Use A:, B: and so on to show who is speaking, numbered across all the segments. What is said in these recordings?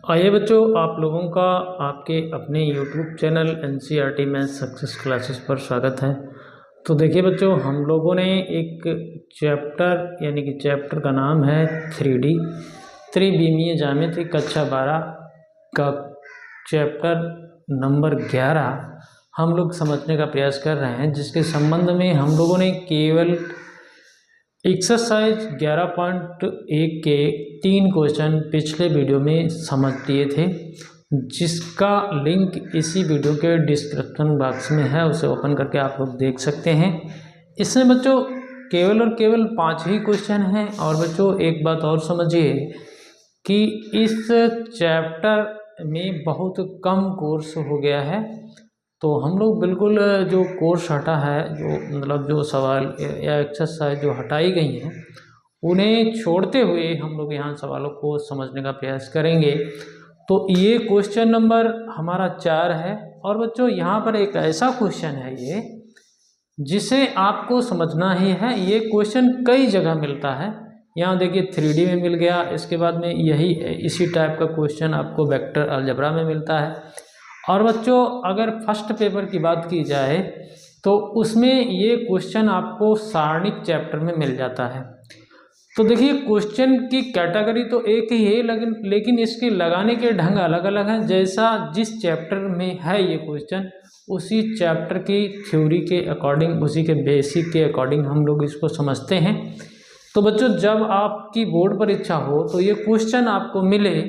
A: आइए बच्चों, आप लोगों का आपके अपने YouTube channel NCERT math success classes पर स्वागत है। तो देखिए बच्चों, हम लोगों ने एक चैप्टर यानी कि चैप्टर का नाम है 3D त्रिविमीय ज्यामिति कक्षा 12 का चैप्टर नंबर 11 हम लोग समझने का प्रयास कर रहे हैं, जिसके संबंध में हम लोगों ने केवल एक्सरसाइज 11.1 के 3 क्वेश्चन पिछले वीडियो में समझ लिए थे, जिसका लिंक इसी वीडियो के डिस्क्रिप्शन बॉक्स में है। उसे ओपन करके आप लोग देख सकते हैं। इसमें बच्चों केवल और केवल 5 ही क्वेश्चन हैं। और बच्चों एक बात और समझिए कि इस चैप्टर में बहुत कम कोर्स हो गया है, तो हम लोग बिल्कुल जो कोर्स हटा है, जो मतलब जो सवाल या एक्सरसाइज जो हटाई गई हैं, उन्हें छोड़ते हुए हम लोग यहाँ सवालों को समझने का प्रयास करेंगे। तो ये क्वेश्चन नंबर हमारा 4 है। और बच्चों यहाँ पर एक ऐसा क्वेश्चन है ये, जिसे आपको समझना ही है। ये क्वेश्चन कई जगह मिलता है। यहाँ देखिए 3D में मिल गया, इसके बाद में इसी टाइप का क्वेश्चन आपको वेक्टर अलजेब्रा में मिलता है। और बच्चों अगर फर्स्ट पेपर की बात की जाए तो उसमें ये क्वेश्चन आपको सारणिक चैप्टर में मिल जाता है। तो देखिए क्वेश्चन की कैटेगरी तो एक ही है, लेकिन इसके लगाने के ढंग अलग अलग हैं। जैसा जिस चैप्टर में है ये क्वेश्चन, उसी चैप्टर की थ्योरी के अकॉर्डिंग, उसी के बेसिक के अकॉर्डिंग हम लोग इसको समझते हैं। तो बच्चों जब आपकी बोर्ड परीक्षा हो तो ये क्वेश्चन आपको मिले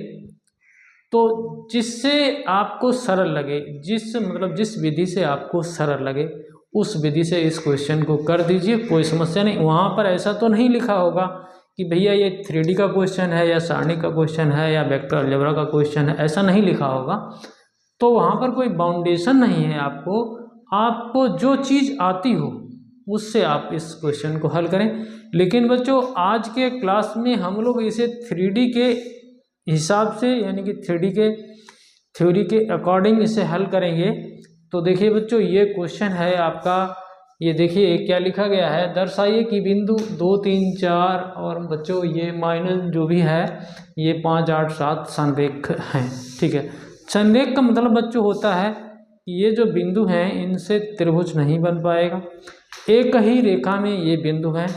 A: तो जिससे आपको सरल लगे, जिस विधि से आपको सरल लगे, उस विधि से इस क्वेश्चन को कर दीजिए, कोई समस्या नहीं। वहाँ पर ऐसा तो नहीं लिखा होगा कि भैया ये 3D का क्वेश्चन है या सारणी का क्वेश्चन है या वेक्टर अलजेब्रा का क्वेश्चन है, ऐसा नहीं लिखा होगा। तो वहाँ पर कोई बाउंडेशन नहीं है। आपको जो चीज़ आती हो उससे आप इस क्वेश्चन को हल करें। लेकिन बच्चों आज के क्लास में हम लोग इसे 3D के हिसाब से यानी कि 3D के थ्योरी के अकॉर्डिंग इसे हल करेंगे। तो देखिए बच्चों ये क्वेश्चन है आपका, ये देखिए क्या लिखा गया है, दर्शाइए कि बिंदु 2, 3, 4 और बच्चों ये माइनस जो भी है ये 5, 8, 7 संरेख हैं। ठीक है, संरेख का मतलब बच्चों होता है कि ये जो बिंदु हैं इनसे त्रिभुज नहीं बन पाएगा। एक ही रेखा में ये बिंदु हैं,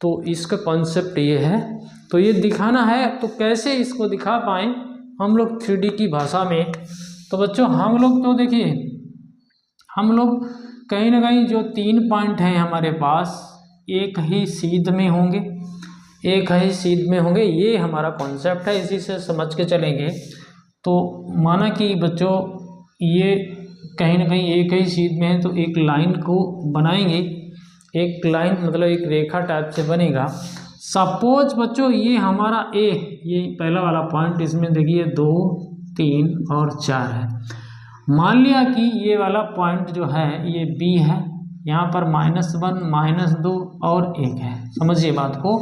A: तो इसका कॉन्सेप्ट ये है। तो ये दिखाना है, तो कैसे इसको दिखा पाएँ हम लोग 3D की भाषा में। तो बच्चों हम लोग तो देखिए, हम लोग कहीं ना कहीं जो 3 पॉइंट हैं हमारे पास एक ही सीध में होंगे, एक ही सीध में होंगे, ये हमारा कॉन्सेप्ट है, इसी से समझ के चलेंगे। तो माना कि बच्चों ये कहीं ना कहीं एक ही सीध में है, तो एक लाइन को बनाएंगे, एक लाइन मतलब एक रेखा टाइप से बनेगा। सपोज बच्चों ये हमारा ये पहला वाला पॉइंट, इसमें देखिए 2, 3 और 4 है। मान लिया कि ये वाला पॉइंट जो है ये B है, यहाँ पर -1, -2 और 1 है। समझिए बात को।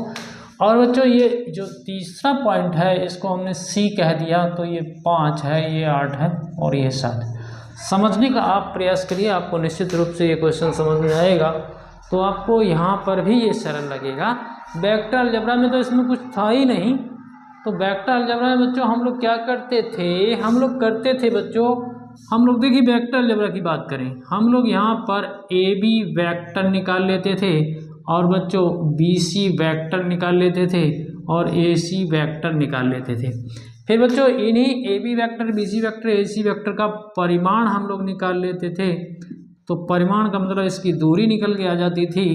A: और बच्चों ये जो तीसरा पॉइंट है इसको हमने C कह दिया, तो ये 5 है, ये 8 है और ये 7 है। समझने का आप प्रयास करिए, आपको निश्चित रूप से ये क्वेश्चन समझ में आएगा। तो आपको यहाँ पर भी ये सरल लगेगा। वेक्टर अलजेब्रा में तो इसमें कुछ था ही नहीं। तो वेक्टर अलजेब्रा में बच्चों हम लोग क्या करते थे, हम लोग देखिए वेक्टर अलजेब्रा की बात करें, हम लोग यहाँ पर AB वेक्टर निकाल लेते थे और बच्चों BC वेक्टर निकाल लेते थे और AC वेक्टर निकाल लेते थे। फिर बच्चों इन्हीं AB vector, BC vector, AC vector का परिमाण हम लोग निकाल लेते थे। तो परिमाण का मतलब इसकी दूरी निकल के आ जाती थी,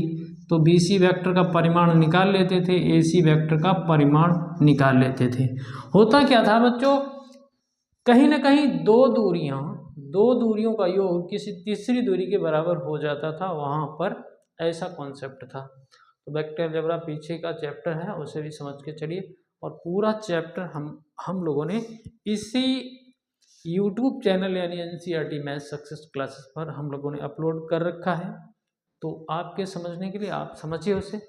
A: तो BC वेक्टर का परिमाण निकाल लेते थे, AC वेक्टर का परिमाण निकाल लेते थे। होता क्या था बच्चों, कहीं ना कहीं दो दूरियों का योग किसी तीसरी दूरी के बराबर हो जाता था, वहाँ पर ऐसा कॉन्सेप्ट था। तो वेक्टर अलजेब्रा पीछे का चैप्टर है, उसे भी समझ के चलिए। और पूरा चैप्टर हम लोगों ने इसी YouTube चैनल यानी NCERT मैथ सक्सेस क्लासेस पर हम लोगों ने अपलोड कर रखा है। तो आपके समझने के लिए आप समझिए उसे।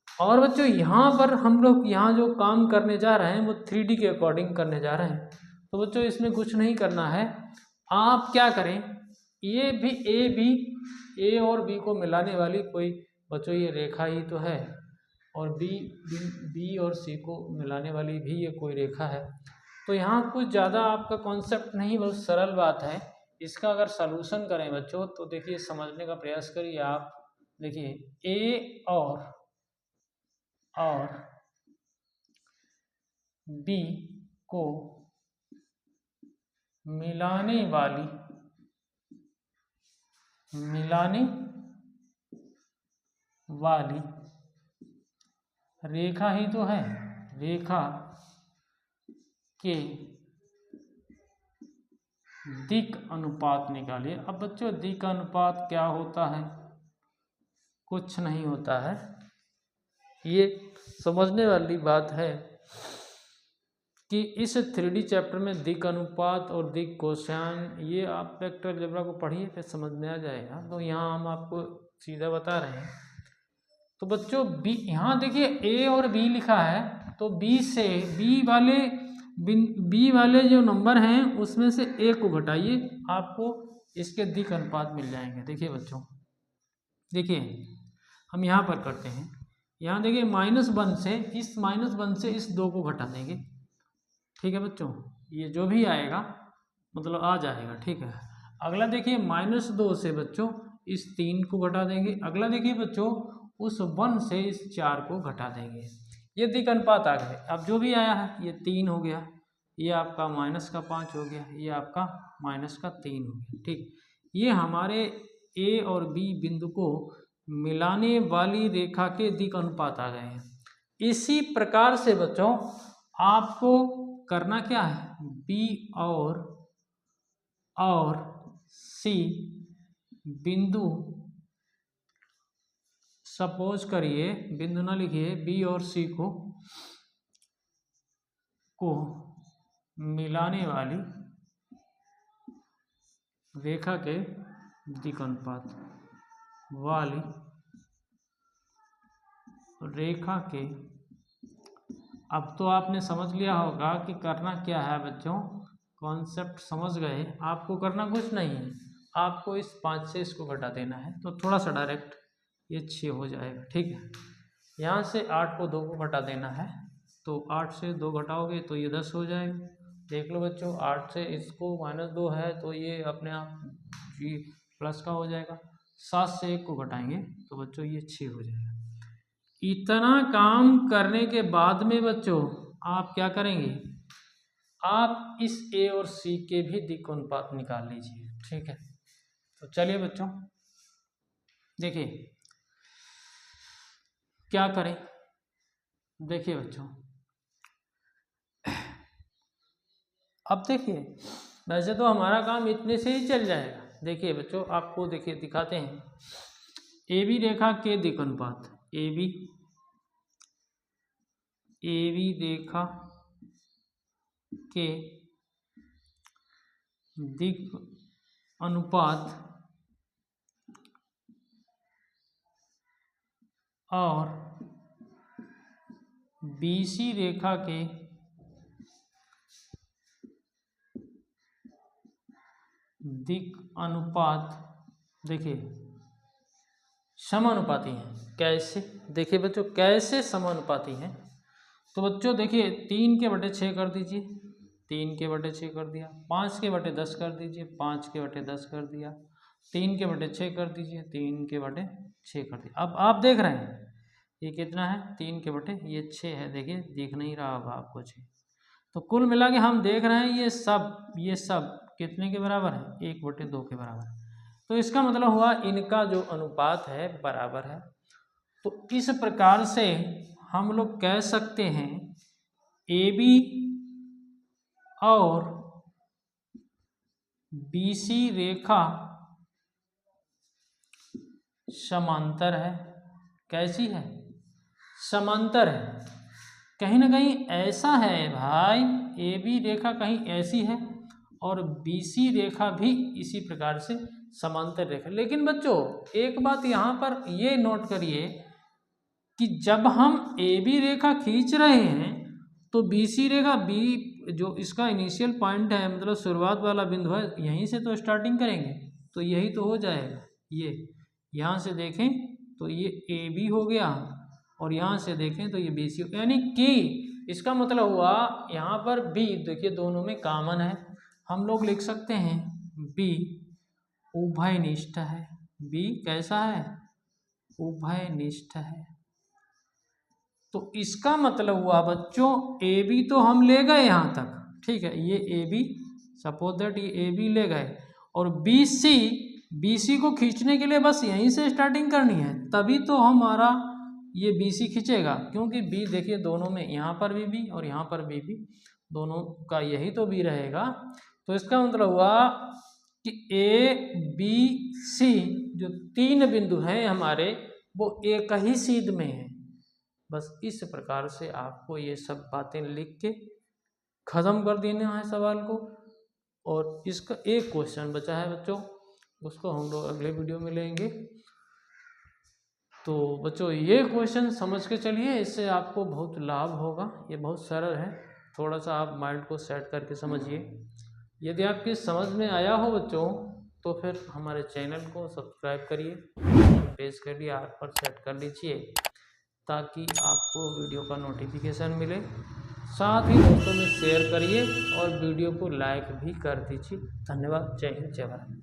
A: और बच्चों यहाँ पर हम लोग यहाँ जो काम करने जा रहे हैं वो 3D के अकॉर्डिंग करने जा रहे हैं। तो बच्चों इसमें कुछ नहीं करना है, आप क्या करें, A और B को मिलाने वाली कोई बच्चों ये रेखा ही तो है, और B और C को मिलाने वाली भी ये कोई रेखा है। तो यहाँ कुछ ज़्यादा आपका कॉन्सेप्ट नहीं, बहुत सरल बात है। इसका अगर सलूशन करें बच्चों तो देखिए समझने का प्रयास करिए आप। देखिए ए और बी को मिलाने वाली रेखा ही तो है, रेखा के दिक् अनुपात निकालिए। अब बच्चों दिक् अनुपात क्या होता है? कुछ नहीं होता है, ये समझने वाली बात है कि इस 3D चैप्टर में दिक् अनुपात और दिक् कोसाइन, ये आप वेक्टर अलजेब्रा को पढ़िए फिर समझ में आ जाएगा। तो यहाँ हम आपको सीधा बता रहे हैं। तो बच्चों बी, यहाँ देखिए ए और बी लिखा है, तो बी से बी वाले जो नंबर हैं उसमें से ए को घटाइए, आपको इसके दिक् अनुपात मिल जाएंगे। देखिए बच्चों, देखिए हम यहाँ पर करते हैं, यहाँ देखिए -1 से इस 2 को घटा देंगे। ठीक है बच्चों, ये जो भी आएगा मतलब आ जाएगा। ठीक है, अगला देखिए -2 से बच्चों इस 3 को घटा देंगे। अगला देखिए बच्चों उस 1 से इस 4 को घटा देंगे। ये दिक् अनुपात आ गए। अब जो भी आया है ये 3 हो गया, ये आपका -5 हो गया, ये आपका -3 हो गया। ठीक, ये हमारे ए और बी बिंदु को मिलाने वाली रेखा के दिक् अनुपात आ गए हैं। इसी प्रकार से बच्चों आपको करना क्या है, बी और सी बिंदु, सपोज करिए बिंदु ना लिखिए, बी और सी को मिलाने वाली रेखा के दिक् अनुपात वाली रेखा के। अब तो आपने समझ लिया होगा कि करना क्या है बच्चों, कॉन्सेप्ट समझ गए। आपको करना कुछ नहीं है, आपको इस 5 से इसको घटा देना है, तो थोड़ा सा डायरेक्ट ये 6 हो जाएगा। ठीक है, यहाँ से 8 को 2 को घटा देना है, तो 8 से 2 घटाओगे तो ये 10 हो जाएगा। देख लो बच्चों, 8 से इसको -2 है तो ये अपने आप जी प्लस का हो जाएगा। 7 से 1 को घटाएंगे तो बच्चों ये 6 हो जाएगा। इतना काम करने के बाद में बच्चों आप क्या करेंगे, आप इस ए और सी के भी दिक् अनुपात निकाल लीजिए। ठीक है, तो चलिए बच्चों देखिए क्या करें। देखिए बच्चों, अब देखिए वैसे तो हमारा काम इतने से ही चल जाएगा। देखिए बच्चों, आपको देखिए दिखाते हैं, ए बी रेखा के दिक् अनुपात, ए बी रेखा के दिक् अनुपात और BC रेखा के दिक् अनुपात देखिए समानुपाती हैं। कैसे? देखिए बच्चों कैसे समानुपाती हैं, तो बच्चों देखिए 3/6 कर दीजिए, 3/6 कर दिया, 5/10 कर दीजिए, 5/10 कर दिया, 3/6 कर दीजिए, 3/6 कर दिया। अब आप देख रहे हैं ये कितना है, 3/6 है। देखिए दिख नहीं रहा होगा आपको 6, तो कुल मिला के हम देख रहे हैं ये सब कितने के बराबर है, 1/2 के बराबर है। तो इसका मतलब हुआ इनका जो अनुपात है बराबर है। तो इस प्रकार से हम लोग कह सकते हैं AB और BC रेखा समांतर है। कैसी है? समांतर है। कहीं ना कहीं ऐसा है भाई, AB रेखा कहीं ऐसी है और BC रेखा भी इसी प्रकार से समांतर रेखा। लेकिन बच्चों एक बात यहाँ पर ये नोट करिए कि जब हम AB रेखा खींच रहे हैं तो BC रेखा B जो इसका इनिशियल पॉइंट है, मतलब शुरुआत वाला बिंदु है, यहीं से तो स्टार्टिंग करेंगे, तो यही तो हो जाएगा। ये यहाँ से देखें तो ये AB हो गया और यहाँ से देखें तो ये BC, यानी कि इसका मतलब हुआ यहाँ पर बी, देखिए दोनों में कॉमन है, हम लोग लिख सकते हैं बी उभयनिष्ठ है। बी कैसा है? उभयनिष्ठ है। तो इसका मतलब हुआ बच्चों ए बी तो हम ले गए यहाँ तक, ठीक है, ये ए बी, सपोज दैट ये ए बी ले गए, और बी सी को खींचने के लिए बस यहीं से स्टार्टिंग करनी है, तभी तो हमारा ये बी सी खींचेगा, क्योंकि बी देखिए दोनों में, यहाँ पर भी बी और यहाँ पर भी दोनों का यही तो बी रहेगा। तो इसका मतलब हुआ कि ए बी सी जो 3 बिंदु हैं हमारे, वो एक ही सीध में है। बस इस प्रकार से आपको ये सब बातें लिख के ख़त्म कर देना है सवाल को। और इसका एक क्वेश्चन बचा है बच्चों, उसको हम लोग अगले वीडियो में लेंगे। तो बच्चों ये क्वेश्चन समझ के चलिए, इससे आपको बहुत लाभ होगा। ये बहुत सरल है, थोड़ा सा आप माइंड को सेट करके समझिए। यदि आपकी समझ में आया हो बच्चों, तो फिर हमारे चैनल को सब्सक्राइब करिए, पेज के लिए आर पर सेट कर लीजिए, ताकि आपको वीडियो का नोटिफिकेशन मिले। साथ ही दोस्तों में शेयर करिए और वीडियो को लाइक भी कर दीजिए। धन्यवाद। जय हिंद, जय भारत।